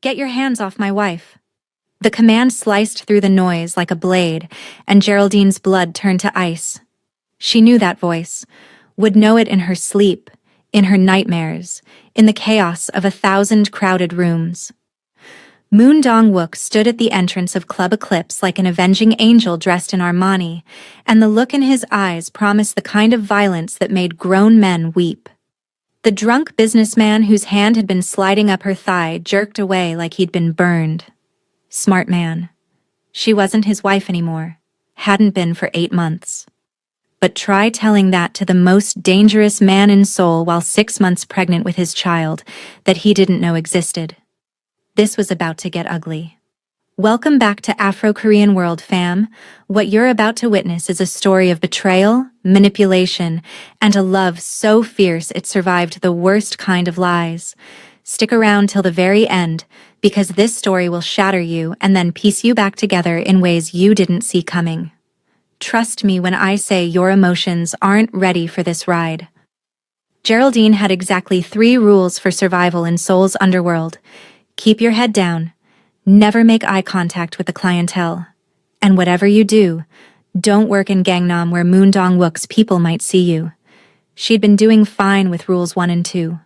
Get your hands off my wife. The command sliced through the noise like a blade, and Geraldine's blood turned to ice. She knew that voice, would know it in her sleep, in her nightmares, in the chaos of 1,000 crowded rooms. Moon Dong-wook stood at the entrance of Club Eclipse like an avenging angel dressed in Armani, and the look in his eyes promised the kind of violence that made grown men weep. The drunk businessman whose hand had been sliding up her thigh jerked away like he'd been burned. Smart man. She wasn't his wife anymore. Hadn't been for 8 months. But try telling that to the most dangerous man in Seoul while 6 months pregnant with his child that he didn't know existed. This was about to get ugly. Welcome back to Afro-Korean World, fam. What you're about to witness is a story of betrayal, manipulation, and a love so fierce it survived the worst kind of lies. Stick around till the very end, because this story will shatter you and then piece you back together in ways you didn't see coming. Trust me when I say your emotions aren't ready for this ride. Geraldine had exactly 3 rules for survival in Seoul's underworld. Keep your head down. Never make eye contact with the clientele. And whatever you do, don't work in Gangnam where Moon Dong-wook's people might see you. She'd been doing fine with rules 1 and 2.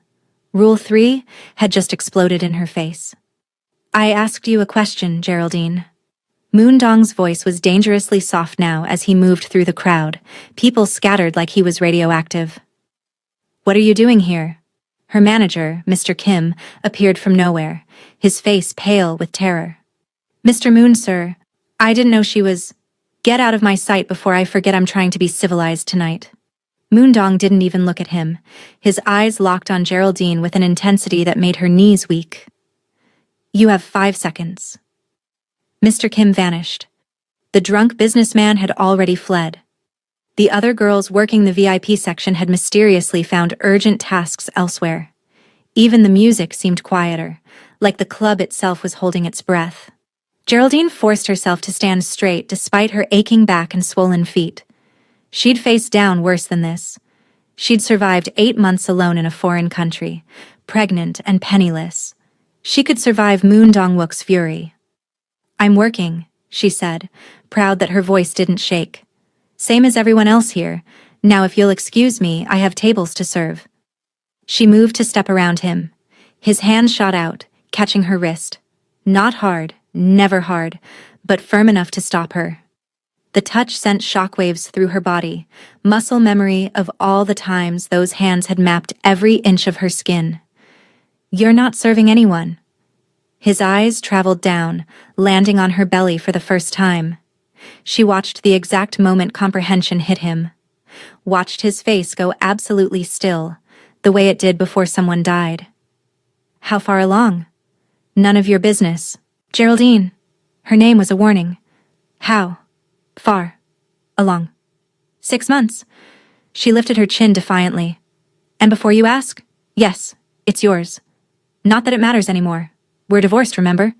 Rule 3 had just exploded in her face. I asked you a question, Geraldine. Moon Dong's voice was dangerously soft now as he moved through the crowd. People scattered like he was radioactive. What are you doing here? Her manager, Mr. Kim, appeared from nowhere, his face pale with terror. Mr. Moon, sir, I didn't know she was... Get out of my sight before I forget I'm trying to be civilized tonight. Moon Dong didn't even look at him, his eyes locked on Geraldine with an intensity that made her knees weak. You have 5 seconds. Mr. Kim vanished. The drunk businessman had already fled. The other girls working the VIP section had mysteriously found urgent tasks elsewhere. Even the music seemed quieter, like the club itself was holding its breath. Geraldine forced herself to stand straight despite her aching back and swollen feet. She'd faced down worse than this. She'd survived 8 months alone in a foreign country, pregnant and penniless. She could survive Moon Dong-wook's fury. I'm working, she said, proud that her voice didn't shake. Same as everyone else here. Now if you'll excuse me, I have tables to serve. She moved to step around him. His hand shot out, catching her wrist. Not hard, never hard, but firm enough to stop her. The touch sent shockwaves through her body, muscle memory of all the times those hands had mapped every inch of her skin. You're not serving anyone. His eyes traveled down, landing on her belly for the first time. She watched the exact moment comprehension hit him. Watched his face go absolutely still, the way it did before someone died. How far along? None of your business. Geraldine. Her name was a warning. How? Far. Along. 6 months. She lifted her chin defiantly. And before you ask? Yes, it's yours. Not that it matters anymore. We're divorced, remember?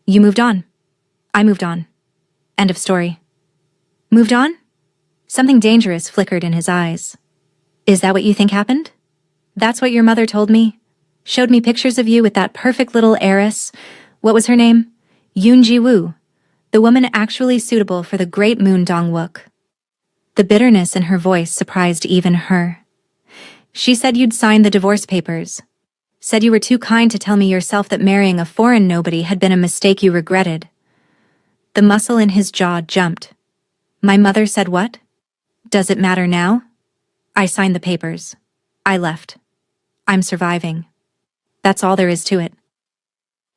You moved on. I moved on. End of story. Moved on? Something dangerous flickered in his eyes. Is that what you think happened? That's what your mother told me? Showed me pictures of you with that perfect little heiress. What was her name? Yoon Ji-woo. The woman actually suitable for the great Moon Dong-wook. The bitterness in her voice surprised even her. She said you'd signed the divorce papers. Said you were too kind to tell me yourself that marrying a foreign nobody had been a mistake you regretted. The muscle in his jaw jumped. My mother said what? Does it matter now? I signed the papers. I left. I'm surviving. That's all there is to it.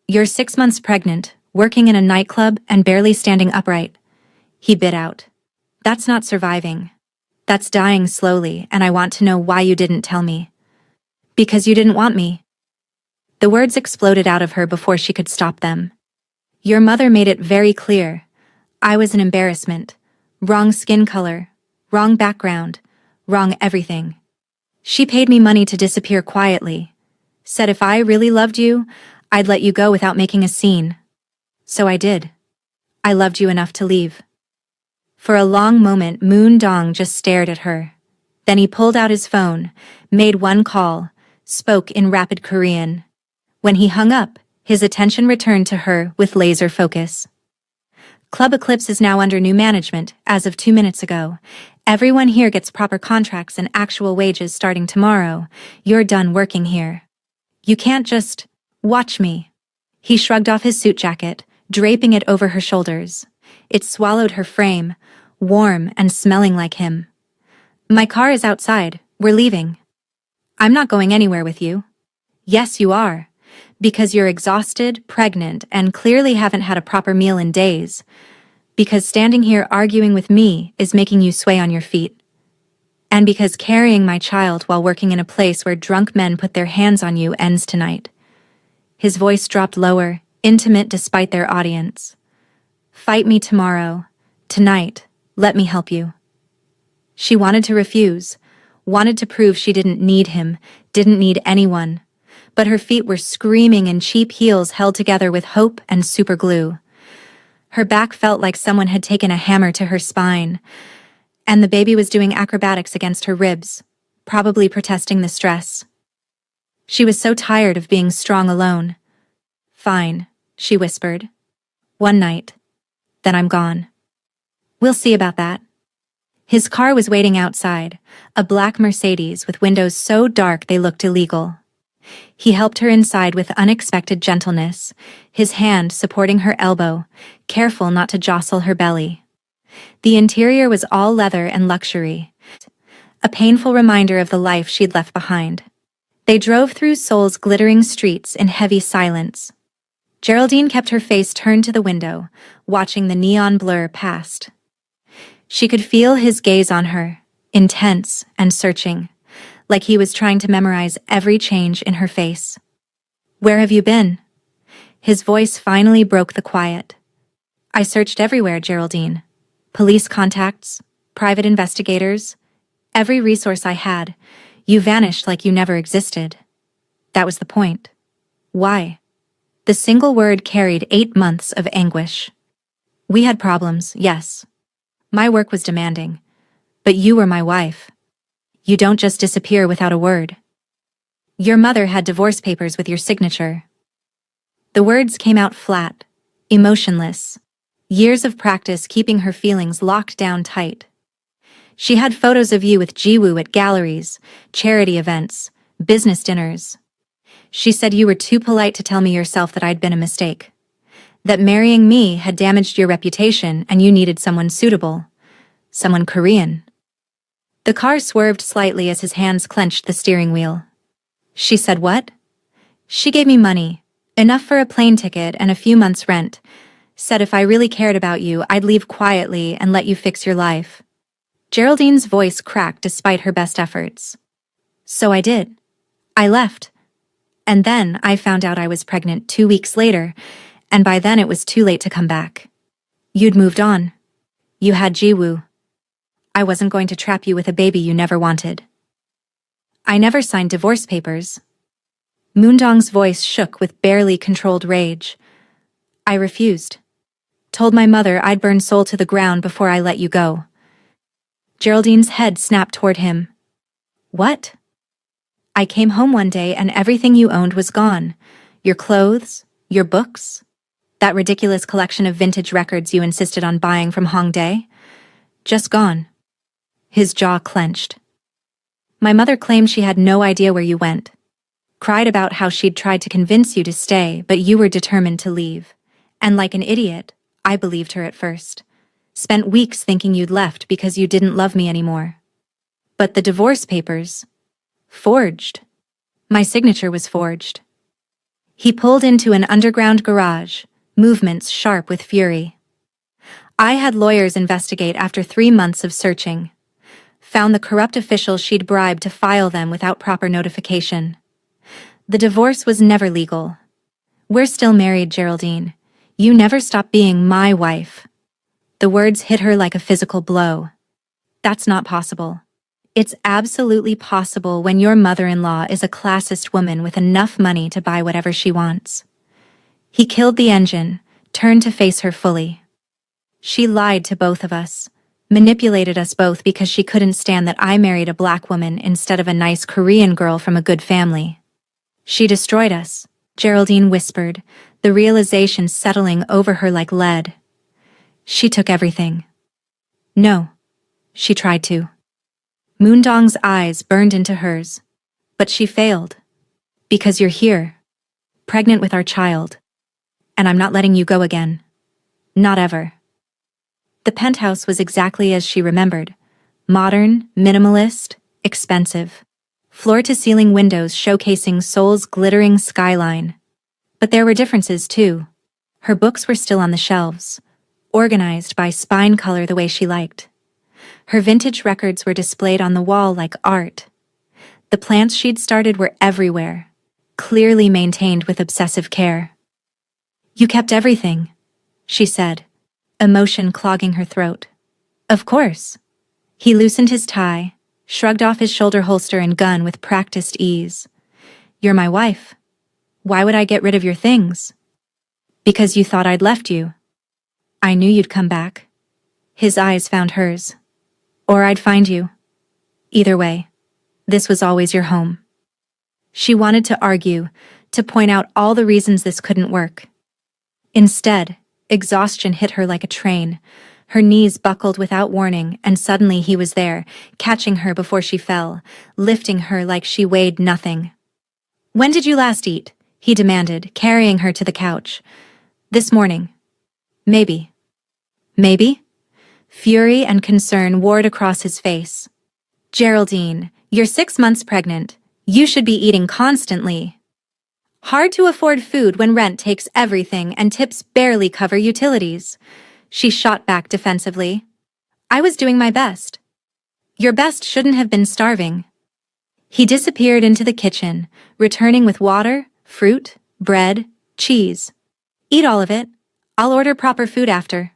You're 6 months pregnant, working in a nightclub and barely standing upright. He bit out. That's not surviving. That's dying slowly, and I want to know why you didn't tell me. Because you didn't want me. The words exploded out of her before she could stop them. Your mother made it very clear. I was an embarrassment. Wrong skin color, wrong background, wrong everything. She paid me money to disappear quietly. Said if I really loved you, I'd let you go without making a scene. So I did. I loved you enough to leave. For a long moment, Moon Dong just stared at her. Then he pulled out his phone, made one call, spoke in rapid Korean. When he hung up, His attention returned to her with laser focus. Club Eclipse is now under new management, as of 2 minutes ago. Everyone here gets proper contracts and actual wages starting tomorrow. You're done working here. You can't just watch me. He shrugged off his suit jacket, draping it over her shoulders. It swallowed her frame, warm and smelling like him. My car is outside. We're leaving. I'm not going anywhere with you. Yes, you are. Because you're exhausted, pregnant, and clearly haven't had a proper meal in days. Because standing here arguing with me is making you sway on your feet. And because carrying my child while working in a place where drunk men put their hands on you ends tonight. His voice dropped lower, intimate despite their audience. Fight me tomorrow. Tonight, let me help you. She wanted to refuse, wanted to prove she didn't need him, didn't need anyone. But her feet were screaming in cheap heels held together with hope and superglue. Her back felt like someone had taken a hammer to her spine, and the baby was doing acrobatics against her ribs, probably protesting the stress. She was so tired of being strong alone. Fine, she whispered. One night. Then I'm gone. We'll see about that. His car was waiting outside, a black Mercedes with windows so dark they looked illegal. He helped her inside with unexpected gentleness, his hand supporting her elbow, careful not to jostle her belly. The interior was all leather and luxury, a painful reminder of the life she'd left behind. They drove through Seoul's glittering streets in heavy silence. Geraldine kept her face turned to the window, watching the neon blur past. She could feel his gaze on her, intense and searching, like he was trying to memorize every change in her face. Where have you been? His voice finally broke the quiet. I searched everywhere, Geraldine. Police contacts, private investigators, every resource I had. You vanished like you never existed. That was the point. Why? The single word carried 8 months of anguish. We had problems, yes. My work was demanding. But you were my wife. You don't just disappear without a word. Your mother had divorce papers with your signature. The words came out flat, emotionless. Years of practice keeping her feelings locked down tight. She had photos of you with Jiwoo at galleries, charity events, business dinners. She said you were too polite to tell me yourself that I'd been a mistake. That marrying me had damaged your reputation and you needed someone suitable. Someone Korean. The car swerved slightly as his hands clenched the steering wheel. She said what? She gave me money, enough for a plane ticket and a few months' rent. Said if I really cared about you, I'd leave quietly and let you fix your life. Geraldine's voice cracked despite her best efforts. So I did. I left. And then I found out I was pregnant 2 weeks later, and by then it was too late to come back. You'd moved on. You had Jiwoo. I wasn't going to trap you with a baby you never wanted. I never signed divorce papers. Moondong's voice shook with barely controlled rage. I refused. Told my mother I'd burn Seoul to the ground before I let you go. Geraldine's head snapped toward him. What? I came home one day and everything you owned was gone. Your clothes, your books, that ridiculous collection of vintage records you insisted on buying from Hongdae. Just gone. His jaw clenched. My mother claimed she had no idea where you went. Cried about how she'd tried to convince you to stay, but you were determined to leave. And like an idiot, I believed her at first. Spent weeks thinking you'd left because you didn't love me anymore. But the divorce papers... forged. My signature was forged. He pulled into an underground garage, movements sharp with fury. I had lawyers investigate after 3 months of searching. Found the corrupt officials she'd bribed to file them without proper notification. The divorce was never legal. We're still married, Geraldine. You never stopped being my wife. The words hit her like a physical blow. That's not possible. It's absolutely possible when your mother-in-law is a classist woman with enough money to buy whatever she wants. He killed the engine, turned to face her fully. She lied to both of us, manipulated us both because she couldn't stand that I married a black woman instead of a nice Korean girl from a good family. She destroyed us, Geraldine whispered, the realization settling over her like lead. She took everything. No. She tried to. Moondong's eyes burned into hers. But she failed. Because you're here. Pregnant with our child. And I'm not letting you go again. Not ever. The penthouse was exactly as she remembered. Modern, minimalist, expensive. Floor-to-ceiling windows showcasing Seoul's glittering skyline. But there were differences, too. Her books were still on the shelves, organized by spine color the way she liked. Her vintage records were displayed on the wall like art. The plants she'd started were everywhere, clearly maintained with obsessive care. You kept everything, she said, emotion clogging her throat. Of course. He loosened his tie, shrugged off his shoulder holster and gun with practiced ease. You're my wife. Why would I get rid of your things? Because you thought I'd left you. I knew you'd come back. His eyes found hers. Or I'd find you. Either way, this was always your home. She wanted to argue, to point out all the reasons this couldn't work. Instead, exhaustion hit her like a train. Her knees buckled without warning, and suddenly he was there, catching her before she fell, lifting her like she weighed nothing. When did you last eat? He demanded, carrying her to the couch. This morning. Maybe. Maybe? Fury and concern warred across his face. Geraldine, you're 6 months pregnant. You should be eating constantly. Hard to afford food when rent takes everything and tips barely cover utilities. She shot back defensively. I was doing my best. Your best shouldn't have been starving. He disappeared into the kitchen, returning with water, fruit, bread, cheese. Eat all of it. I'll order proper food after.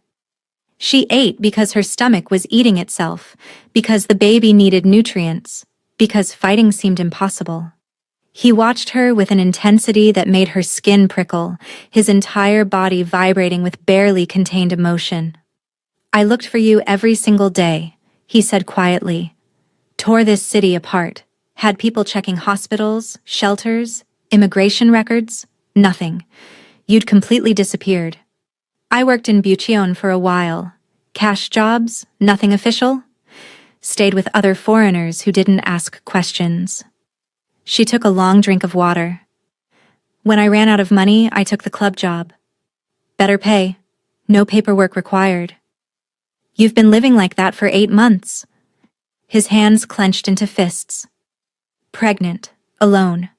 She ate because her stomach was eating itself, because the baby needed nutrients, because fighting seemed impossible. He watched her with an intensity that made her skin prickle, his entire body vibrating with barely contained emotion. I looked for you every single day, he said quietly. Tore this city apart. Had people checking hospitals, shelters, immigration records. Nothing. You'd completely disappeared. I worked in Bucheon for a while. Cash jobs, nothing official. Stayed with other foreigners who didn't ask questions. She took a long drink of water. When I ran out of money, I took the club job. Better pay. No paperwork required. You've been living like that for 8 months. His hands clenched into fists. Pregnant, alone.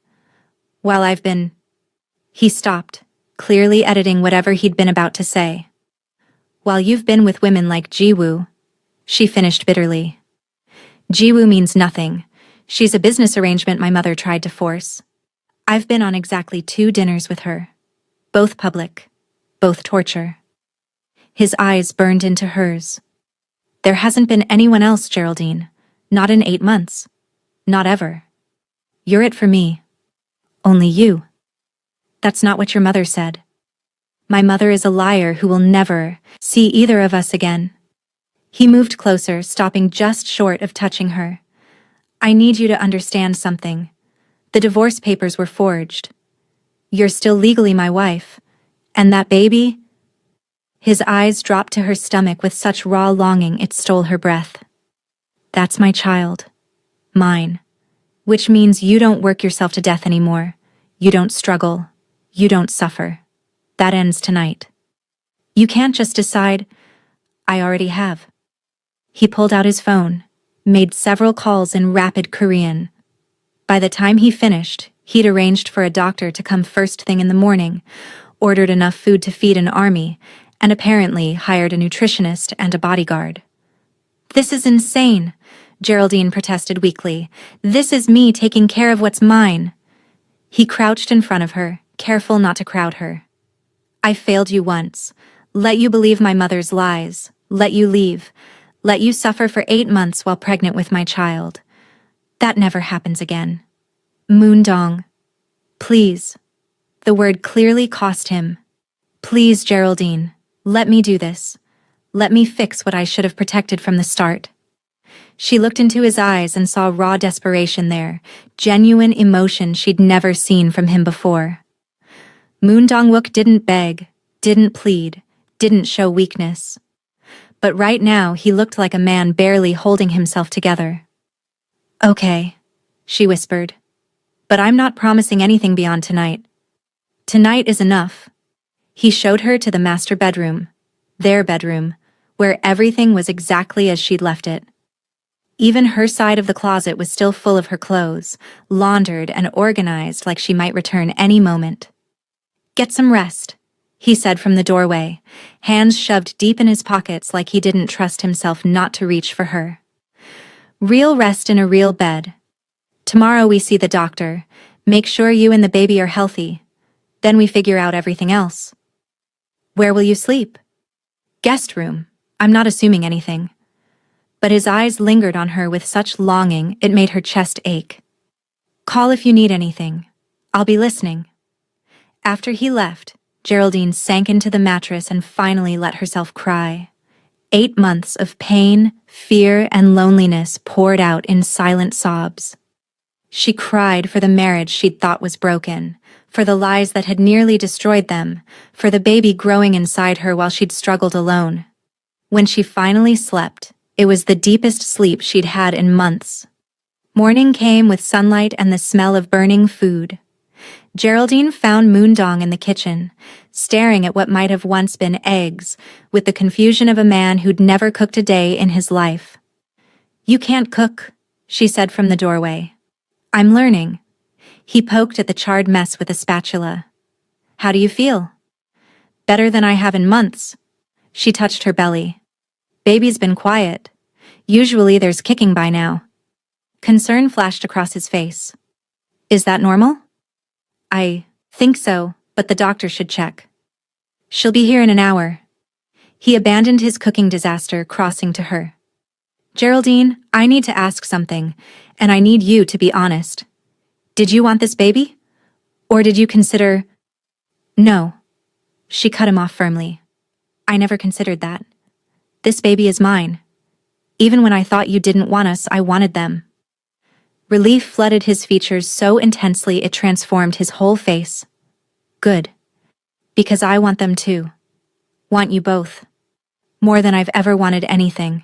While I've been... He stopped, clearly editing whatever he'd been about to say. While you've been with women like Jiwoo, she finished bitterly. Jiwoo means nothing. She's a business arrangement my mother tried to force. I've been on exactly 2 dinners with her. Both public. Both torture. His eyes burned into hers. There hasn't been anyone else, Geraldine. Not in 8 months. Not ever. You're it for me. Only you. That's not what your mother said. My mother is a liar who will never see either of us again. He moved closer, stopping just short of touching her. I need you to understand something. The divorce papers were forged. You're still legally my wife. And that baby? His eyes dropped to her stomach with such raw longing it stole her breath. That's my child. Mine. Which means you don't work yourself to death anymore. You don't struggle. You don't suffer. That ends tonight. You can't just decide, I already have. He pulled out his phone, made several calls in rapid Korean. By the time he finished, he'd arranged for a doctor to come first thing in the morning, ordered enough food to feed an army, and apparently hired a nutritionist and a bodyguard. This is insane, Geraldine protested weakly. This is me taking care of what's mine. He crouched in front of her, careful not to crowd her. I failed you once. Let you believe my mother's lies. Let you leave. Let you suffer for 8 months while pregnant with my child. That never happens again. Moondong. Please. The word clearly cost him. Please, Geraldine. Let me do this. Let me fix what I should have protected from the start. She looked into his eyes and saw raw desperation there, genuine emotion she'd never seen from him before. Moon Dong-wook didn't beg, didn't plead, didn't show weakness. But right now he looked like a man barely holding himself together. "Okay," she whispered. "But I'm not promising anything beyond tonight. Tonight is enough." He showed her to the master bedroom, their bedroom, where everything was exactly as she'd left it. Even her side of the closet was still full of her clothes, laundered and organized like she might return any moment. "Get some rest," he said from the doorway, hands shoved deep in his pockets like he didn't trust himself not to reach for her. "Real rest in a real bed. Tomorrow we see the doctor, make sure you and the baby are healthy. Then we figure out everything else." "Where will you sleep?" "Guest room. I'm not assuming anything." But his eyes lingered on her with such longing it made her chest ache. "Call if you need anything. I'll be listening." After he left, Geraldine sank into the mattress and finally let herself cry. 8 months of pain, fear, and loneliness poured out in silent sobs. She cried for the marriage she'd thought was broken, for the lies that had nearly destroyed them, for the baby growing inside her while she'd struggled alone. When she finally slept, it was the deepest sleep she'd had in months. Morning came with sunlight and the smell of burning food. Geraldine found Moondong in the kitchen, staring at what might have once been eggs, with the confusion of a man who'd never cooked a day in his life. "You can't cook," she said from the doorway. "I'm learning." He poked at the charred mess with a spatula. "How do you feel?" "Better than I have in months." She touched her belly. "Baby's been quiet. Usually there's kicking by now." Concern flashed across his face. "Is that normal?" "I think so, but the doctor should check." "She'll be here in an hour." He abandoned his cooking disaster, crossing to her. "Geraldine, I need to ask something, and I need you to be honest. Did you want this baby? Or did you consider—" "No." She cut him off firmly. "I never considered that. This baby is mine. Even when I thought you didn't want us, I wanted them." Relief flooded his features so intensely it transformed his whole face. "Good. Because I want them too. Want you both. More than I've ever wanted anything."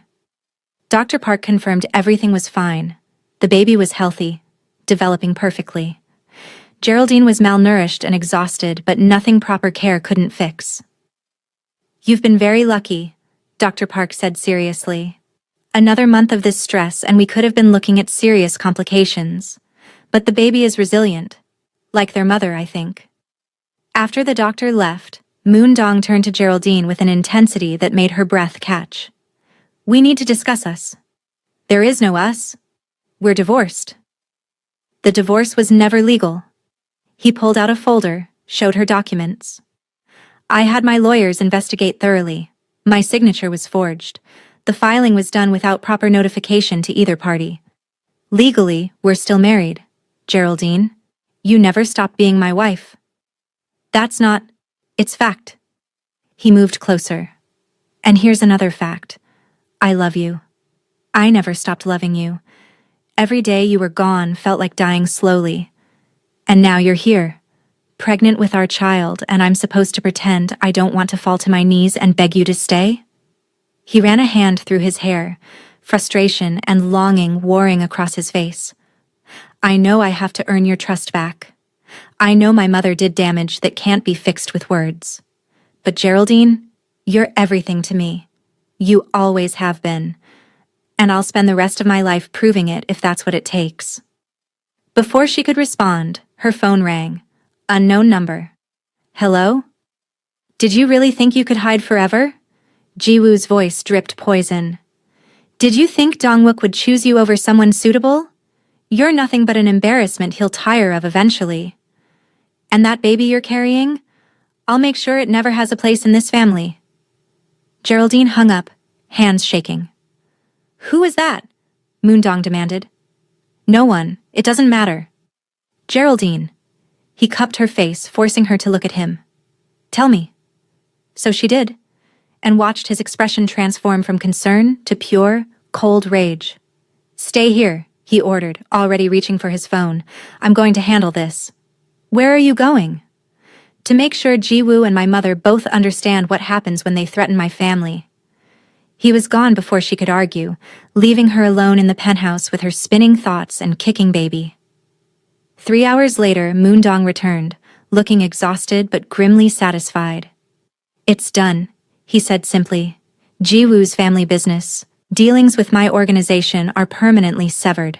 Dr. Park confirmed everything was fine. The baby was healthy, developing perfectly. Geraldine was malnourished and exhausted, but nothing proper care couldn't fix. "You've been very lucky," Dr. Park said seriously. "Another month of this stress and we could have been looking at serious complications. But the baby is resilient. Like their mother, I think." After the doctor left, Moondong turned to Geraldine with an intensity that made her breath catch. "We need to discuss us." "There is no us. We're divorced." "The divorce was never legal." He pulled out a folder, showed her documents. "I had my lawyers investigate thoroughly. My signature was forged. The filing was done without proper notification to either party. Legally, we're still married. Geraldine, you never stopped being my wife." "That's not... It's fact." He moved closer. "And here's another fact. I love you. I never stopped loving you. Every day you were gone felt like dying slowly. And now you're here, pregnant with our child, and I'm supposed to pretend I don't want to fall to my knees and beg you to stay?" He ran a hand through his hair, frustration and longing warring across his face. "I know I have to earn your trust back. I know my mother did damage that can't be fixed with words. But Geraldine, you're everything to me. You always have been. And I'll spend the rest of my life proving it if that's what it takes." Before she could respond, her phone rang. Unknown number. "Hello? Did you really think you could hide forever?" Jiwoo's voice dripped poison. "Did you think Dongwook would choose you over someone suitable? You're nothing but an embarrassment he'll tire of eventually. And that baby you're carrying? I'll make sure it never has a place in this family." Geraldine hung up, hands shaking. "Who is that?" Moondong demanded. "No one. It doesn't matter." "Geraldine." He cupped her face, forcing her to look at him. "Tell me." So she did, and watched his expression transform from concern to pure, cold rage. "Stay here," he ordered, already reaching for his phone. "I'm going to handle this." "Where are you going?" To make sure Jiwoo and my mother both understand what happens when they threaten my family. He was gone before she could argue, leaving her alone in the penthouse with her spinning thoughts and kicking baby. 3 hours later, Moondong returned, looking exhausted but grimly satisfied. "It's done," he said simply. "Jiwoo's family business, dealings with my organization are permanently severed.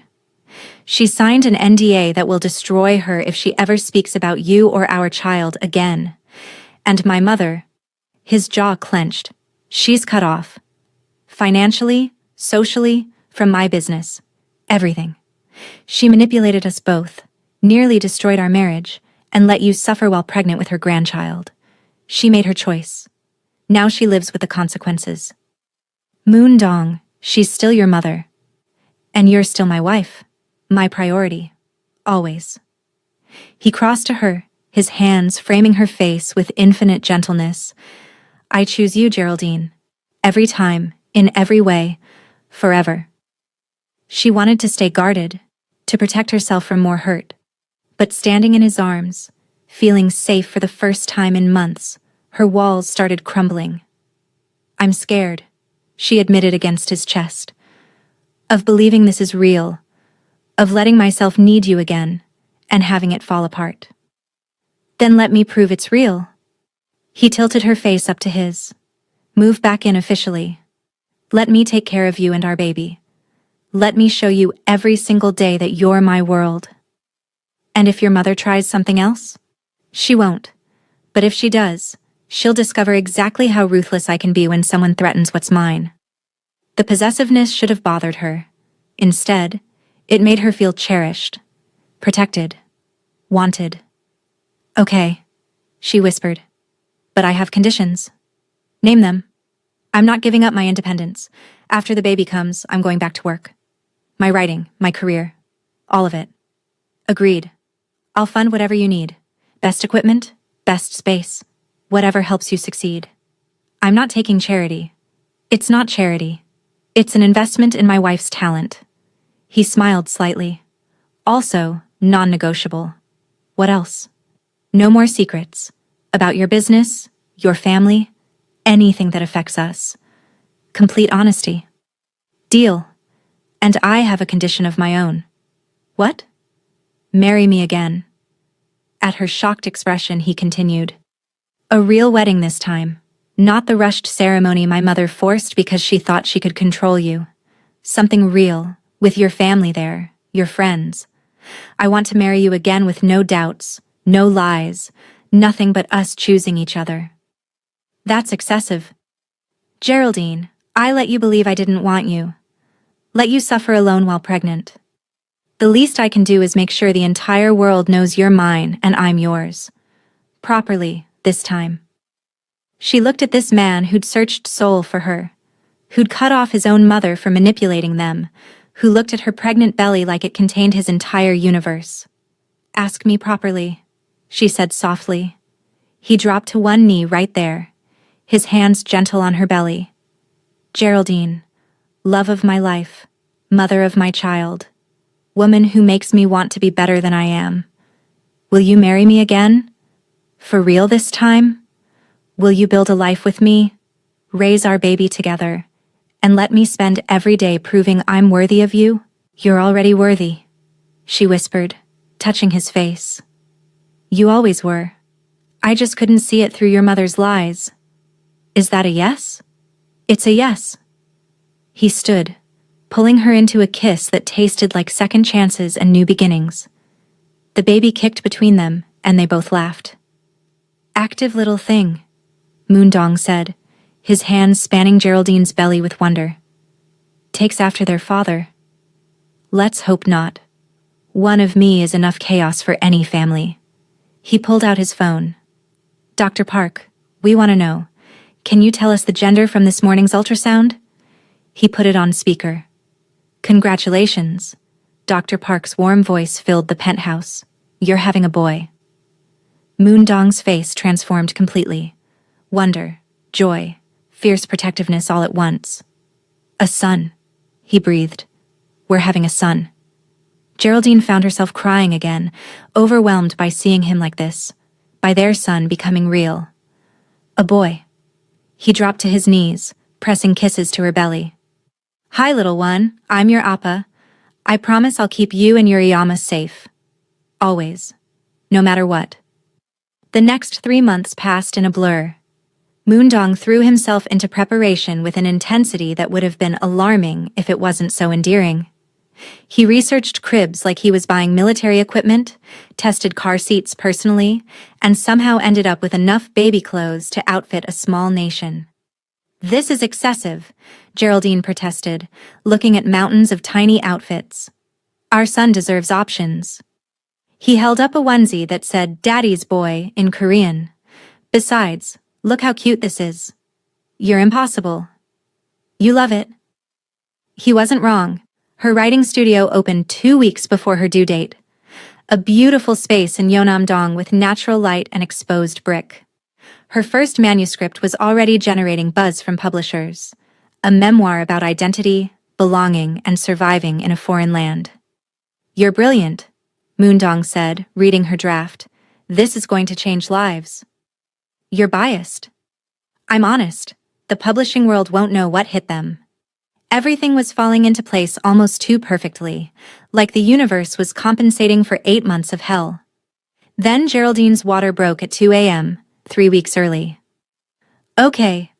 She signed an NDA that will destroy her if she ever speaks about you or our child again. And my mother," his jaw clenched, "she's cut off. Financially, socially, from my business. Everything. She manipulated us both, nearly destroyed our marriage, and let you suffer while pregnant with her grandchild. She made her choice. Now she lives with the consequences. Moondong, she's still your mother. And you're still my wife. My priority. Always." He crossed to her, his hands framing her face with infinite gentleness. "I choose you, Geraldine. Every time, in every way, forever." She wanted to stay guarded, to protect herself from more hurt. But standing in his arms, feeling safe for the first time in months, her walls started crumbling. "I'm scared," she admitted against his chest. "Of believing this is real. Of letting myself need you again, and having it fall apart." "Then let me prove it's real." He tilted her face up to his. "Move back in officially. Let me take care of you and our baby. Let me show you every single day that you're my world. And if your mother tries something else? She won't. But if she does, she'll discover exactly how ruthless I can be when someone threatens what's mine." The possessiveness should have bothered her. Instead, it made her feel cherished, protected, wanted. "Okay," she whispered. "But I have conditions." "Name them." "I'm not giving up my independence. After the baby comes, I'm going back to work. My writing, my career. All of it." "Agreed. I'll fund whatever you need. Best equipment, best space. Whatever helps you succeed. I'm not taking charity. It's not charity. It's an investment in my wife's talent." He smiled slightly. "Also, non-negotiable." "What else?" "No more secrets. About your business, your family, anything that affects us. Complete honesty." "Deal. And I have a condition of my own." "What?" "Marry me again." At her shocked expression, he continued. "A real wedding this time. Not the rushed ceremony my mother forced because she thought she could control you. Something real, with your family there, your friends. I want to marry you again with no doubts, no lies, nothing but us choosing each other." "That's excessive." "Geraldine, I let you believe I didn't want you. Let you suffer alone while pregnant. The least I can do is make sure the entire world knows you're mine and I'm yours. Properly, this time." She looked at this man who'd searched soul for her, who'd cut off his own mother for manipulating them, who looked at her pregnant belly like it contained his entire universe. "Ask me properly," she said softly. He dropped to one knee right there, his hands gentle on her belly. "Geraldine, love of my life, mother of my child, woman who makes me want to be better than I am. Will you marry me again? For real this time? Will you build a life with me, raise our baby together, and let me spend every day proving I'm worthy of you?" "You're already worthy," she whispered, touching his face. "You always were. I just couldn't see it through your mother's lies. Is that a yes?" "It's a yes." He stood, pulling her into a kiss that tasted like second chances and new beginnings. The baby kicked between them, and they both laughed. "Active little thing," Moondong said, his hands spanning Geraldine's belly with wonder. "Takes after their father." "Let's hope not. One of me is enough chaos for any family." He pulled out his phone. "Dr. Park, we want to know. Can you tell us the gender from this morning's ultrasound?" He put it on speaker. "Congratulations." Dr. Park's warm voice filled the penthouse. "You're having a boy." Moondong's face transformed completely. Wonder, joy, fierce protectiveness all at once. "A son," he breathed. "We're having a son." Geraldine found herself crying again, overwhelmed by seeing him like this, by their son becoming real. A boy. He dropped to his knees, pressing kisses to her belly. "Hi, little one, I'm your Appa. I promise I'll keep you and Yuriyama safe. Always. No matter what." The next 3 months passed in a blur. Moondong threw himself into preparation with an intensity that would have been alarming if it wasn't so endearing. He researched cribs like he was buying military equipment, tested car seats personally, and somehow ended up with enough baby clothes to outfit a small nation. "This is excessive," Geraldine protested, looking at mountains of tiny outfits. "Our son deserves options." He held up a onesie that said "Daddy's boy" in Korean. "Besides, look how cute this is. You're impossible. You love it." He wasn't wrong. Her writing studio opened 2 weeks before her due date. A beautiful space in Yeonnam-dong with natural light and exposed brick. Her first manuscript was already generating buzz from publishers. A memoir about identity, belonging, and surviving in a foreign land. "You're brilliant," Moondong said, reading her draft. "This is going to change lives." "You're biased." "I'm honest. The publishing world won't know what hit them." Everything was falling into place almost too perfectly, like the universe was compensating for 8 months of hell. Then Geraldine's water broke at 2 a.m., 3 weeks early. Okay,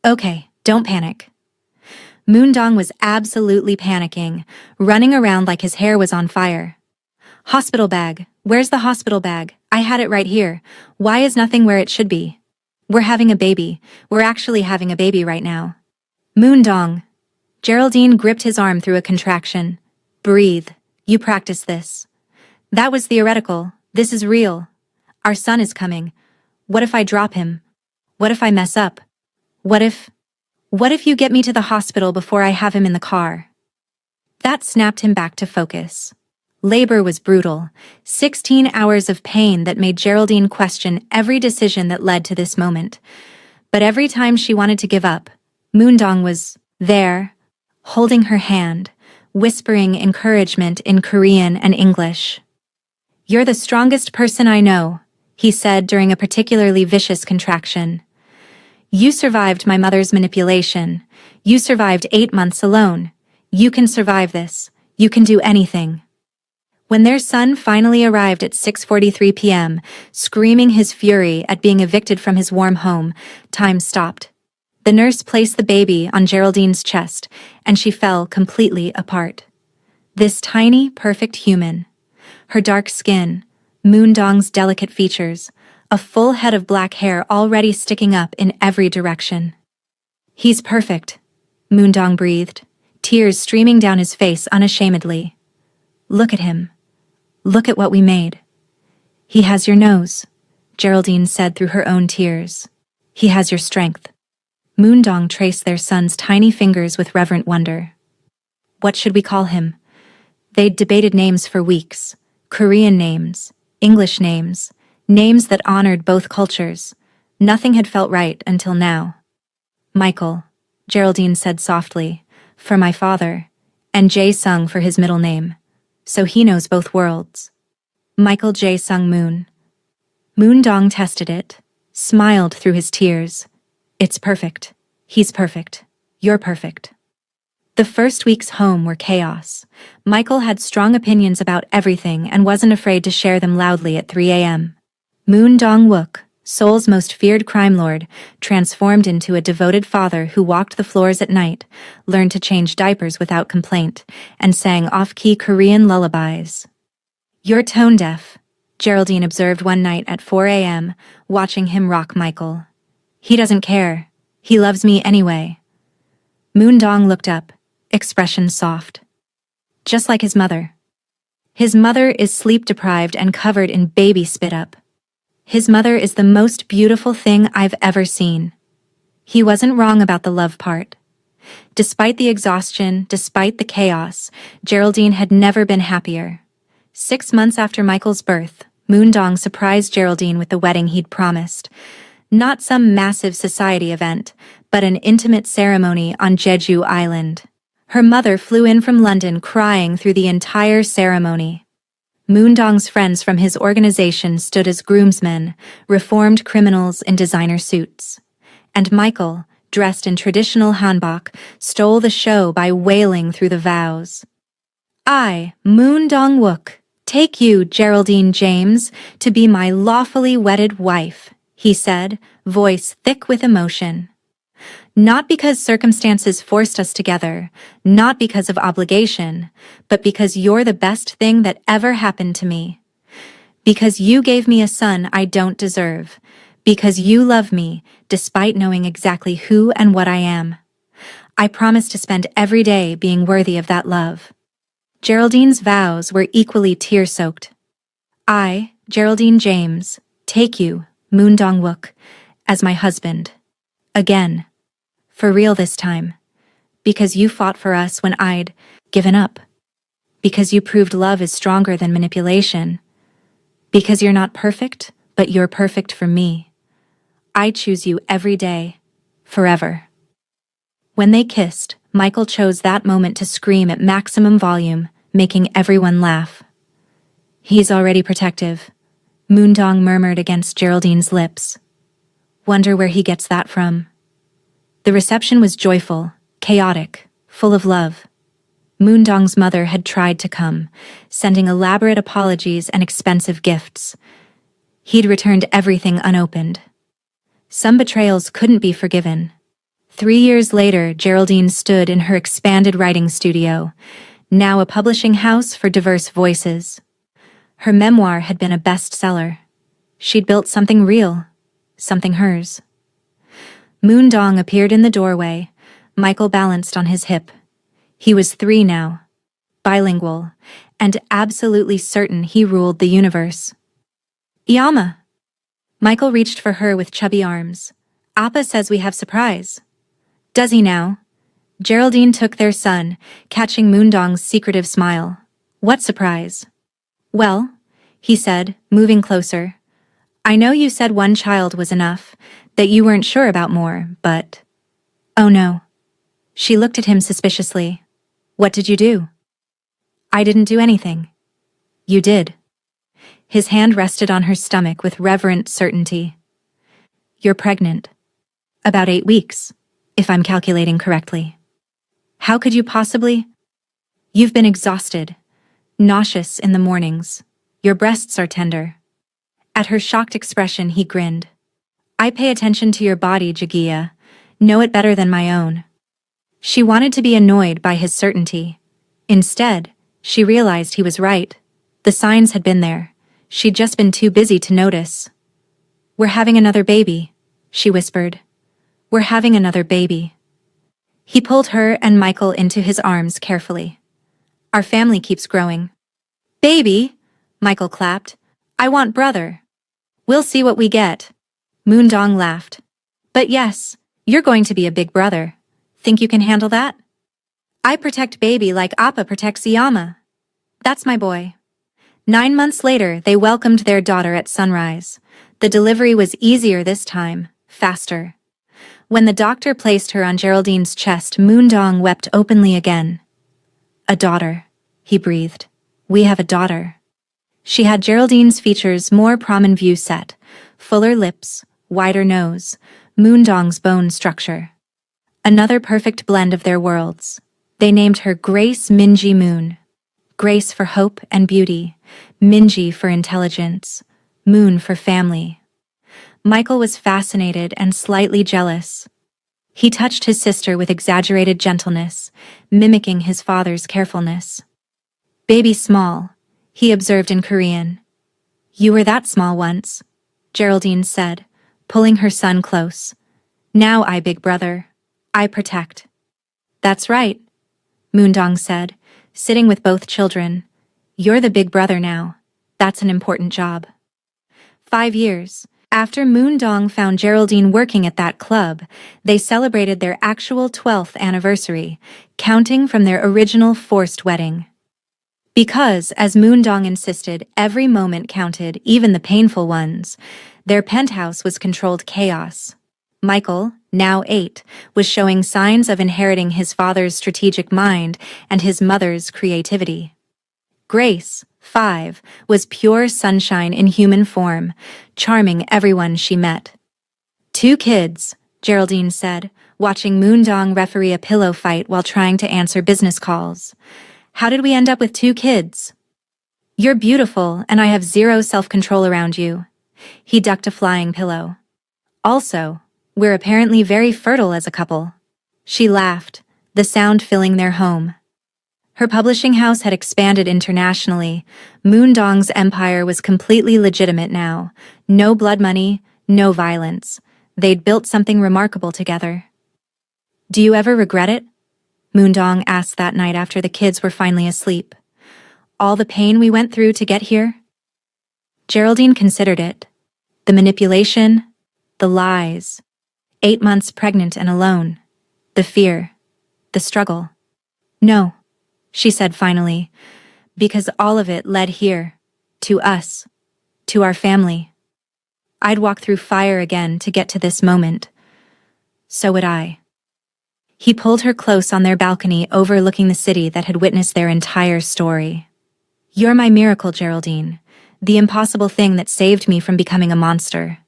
don't panic." Moondong was absolutely panicking, running around like his hair was on fire. "Hospital bag. Where's the hospital bag? I had it right here. Why is nothing where it should be? We're having a baby. We're actually having a baby right now." "Moondong." Geraldine gripped his arm through a contraction. "Breathe. You practice this." "That was theoretical. This is real. Our son is coming. What if I drop him? What if I mess up? What if you get me to the hospital before I have him in the car?" That snapped him back to focus. Labor was brutal, 16 hours of pain that made Geraldine question every decision that led to this moment. But every time she wanted to give up, Moondong was there, holding her hand, whispering encouragement in Korean and English. "You're the strongest person I know," he said during a particularly vicious contraction. "You survived my mother's manipulation. You survived 8 months alone. You can survive this. You can do anything." When their son finally arrived at 6:43 p.m., screaming his fury at being evicted from his warm home, time stopped. The nurse placed the baby on Geraldine's chest, and she fell completely apart. This tiny, perfect human. Her dark skin, Moondong's delicate features, a full head of black hair already sticking up in every direction. "He's perfect," Moondong breathed, tears streaming down his face unashamedly. "Look at him. Look at what we made." "He has your nose," Geraldine said through her own tears. "He has your strength." Moondong traced their son's tiny fingers with reverent wonder. What should we call him? They'd debated names for weeks. Korean names, English names, names that honored both cultures. Nothing had felt right until now. "Michael," Geraldine said softly, "for my father, and Jae-sung for his middle name. So he knows both worlds. Michael Jae-sung Moon." Moondong tested it, smiled through his tears. "It's perfect. He's perfect. You're perfect." The first weeks home were chaos. Michael had strong opinions about everything and wasn't afraid to share them loudly at 3 a.m. Moon Dong-wook, Seoul's most feared crime lord, transformed into a devoted father who walked the floors at night, learned to change diapers without complaint, and sang off-key Korean lullabies. "You're tone-deaf," Geraldine observed one night at 4 a.m., watching him rock Michael. "He doesn't care. He loves me anyway." Moon Dong looked up, expression soft. Just like his mother. His mother is sleep-deprived and covered in baby spit-up. His mother is the most beautiful thing I've ever seen. He wasn't wrong about the love part. Despite the exhaustion, despite the chaos, Geraldine had never been happier. 6 months after Michael's birth, Moon Dong surprised Geraldine with the wedding he'd promised. Not some massive society event, but an intimate ceremony on Jeju Island. Her mother flew in from London crying through the entire ceremony. Moondong's friends from his organization stood as groomsmen, reformed criminals in designer suits. And Michael, dressed in traditional hanbok, stole the show by wailing through the vows. I, Moondong Wook, take you, Geraldine James, to be my lawfully wedded wife, he said, voice thick with emotion. Not because circumstances forced us together, not because of obligation, but because you're the best thing that ever happened to me. Because you gave me a son I don't deserve. Because you love me, despite knowing exactly who and what I am. I promise to spend every day being worthy of that love. Geraldine's vows were equally tear-soaked. I, Geraldine James, take you, Moondong Wook, as my husband. Again. For real this time. Because you fought for us when I'd given up. Because you proved love is stronger than manipulation. Because you're not perfect, but you're perfect for me. I choose you every day, forever. When they kissed, Michael chose that moment to scream at maximum volume, making everyone laugh. He's already protective, Moondong murmured against Geraldine's lips. Wonder where he gets that from. The reception was joyful, chaotic, full of love. Moondong's mother had tried to come, sending elaborate apologies and expensive gifts. He'd returned everything unopened. Some betrayals couldn't be forgiven. 3 years later, Geraldine stood in her expanded writing studio, now a publishing house for diverse voices. Her memoir had been a bestseller. She'd built something real, something hers. Moondong appeared in the doorway, Michael balanced on his hip. He was 3 now, bilingual, and absolutely certain he ruled the universe. Iama! Michael reached for her with chubby arms. Appa says we have surprise. Does he now? Geraldine took their son, catching Moondong's secretive smile. What surprise? Well, he said, moving closer. I know you said 1 child was enough, that you weren't sure about more, but... Oh no. She looked at him suspiciously. What did you do? I didn't do anything. You did. His hand rested on her stomach with reverent certainty. You're pregnant. About 8 weeks, if I'm calculating correctly. How could you possibly? You've been exhausted, nauseous in the mornings. Your breasts are tender. At her shocked expression, he grinned. I pay attention to your body, Jagia. Know it better than my own. She wanted to be annoyed by his certainty. Instead, she realized he was right. The signs had been there. She'd just been too busy to notice. We're having another baby, she whispered. We're having another baby. He pulled her and Michael into his arms carefully. Our family keeps growing. Baby, Michael clapped. I want brother. We'll see what we get. Moondong laughed. But yes, you're going to be a big brother. Think you can handle that? I protect baby like Appa protects Iama. That's my boy. 9 months later, they welcomed their daughter at sunrise. The delivery was easier this time, faster. When the doctor placed her on Geraldine's chest, Moondong wept openly again. A daughter, he breathed. We have a daughter. She had Geraldine's features more prom in view set, fuller lips, wider nose, Moondong's bone structure. Another perfect blend of their worlds. They named her Grace Minji Moon. Grace for hope and beauty, Minji for intelligence, Moon for family. Michael was fascinated and slightly jealous. He touched his sister with exaggerated gentleness, mimicking his father's carefulness. Baby small, he observed in Korean. You were that small once, Geraldine said, pulling her son close. Now I big brother. I protect. That's right, Moondong said, sitting with both children. You're the big brother now. That's an important job. 5 years. After Moondong found Geraldine working at that club, they celebrated their actual 12th anniversary, counting from their original forced wedding. Because, as Moondong insisted, every moment counted, even the painful ones, their penthouse was controlled chaos. Michael, now 8, was showing signs of inheriting his father's strategic mind and his mother's creativity. Grace, 5 was pure sunshine in human form, charming everyone she met. 2 kids, Geraldine said, watching Moondong referee a pillow fight while trying to answer business calls. How did we end up with 2 kids? You're beautiful, and I have zero self-control around you. He ducked a flying pillow. Also, we're apparently very fertile as a couple. She laughed, the sound filling their home. Her publishing house had expanded internationally. Moondong's empire was completely legitimate now. No blood money, no violence. They'd built something remarkable together. Do you ever regret it? Moondong asked that night after the kids were finally asleep. All the pain we went through to get here? Geraldine considered it. The manipulation, the lies, 8 months pregnant and alone, the fear, the struggle. No, she said finally, because all of it led here, to us, to our family. I'd walk through fire again to get to this moment. So would I. He pulled her close on their balcony overlooking the city that had witnessed their entire story. You're my miracle, Geraldine, the impossible thing that saved me from becoming a monster.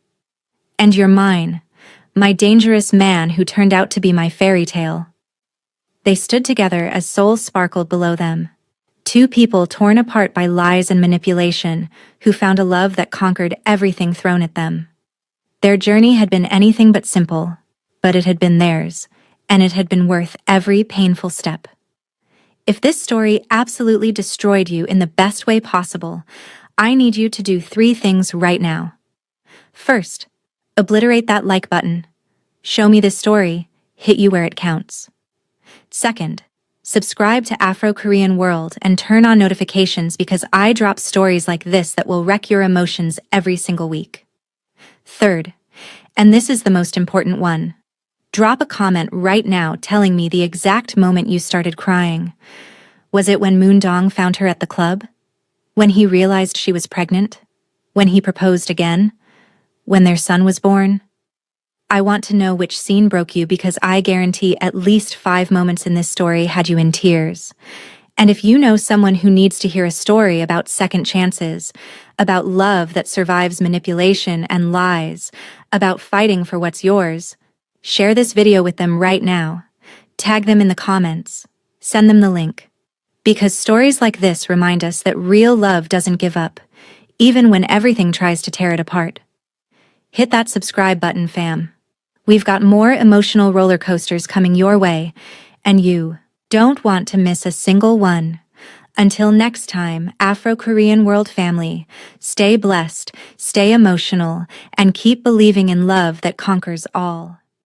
And you're mine, my dangerous man who turned out to be my fairy tale. They stood together as souls sparkled below them. 2 people torn apart by lies and manipulation, who found a love that conquered everything thrown at them. Their journey had been anything but simple, but it had been theirs, and it had been worth every painful step. If this story absolutely destroyed you in the best way possible, I need you to do 3 things right now. First, obliterate that like button. Show me this story, hit you where it counts. Second, subscribe to Afro-Korean World and turn on notifications because I drop stories like this that will wreck your emotions every single week. Third, and this is the most important one, drop a comment right now telling me the exact moment you started crying. Was it when Moondong found her at the club? When he realized she was pregnant? When he proposed again? When their son was born? I want to know which scene broke you because I guarantee at least 5 moments in this story had you in tears. And if you know someone who needs to hear a story about second chances, about love that survives manipulation and lies, about fighting for what's yours, share this video with them right now. Tag them in the comments. Send them the link. Because stories like this remind us that real love doesn't give up, even when everything tries to tear it apart. Hit that subscribe button, fam. We've got more emotional roller coasters coming your way, and you don't want to miss a single one. Until next time, Afro-Korean World family, stay blessed, stay emotional, and keep believing in love that conquers all.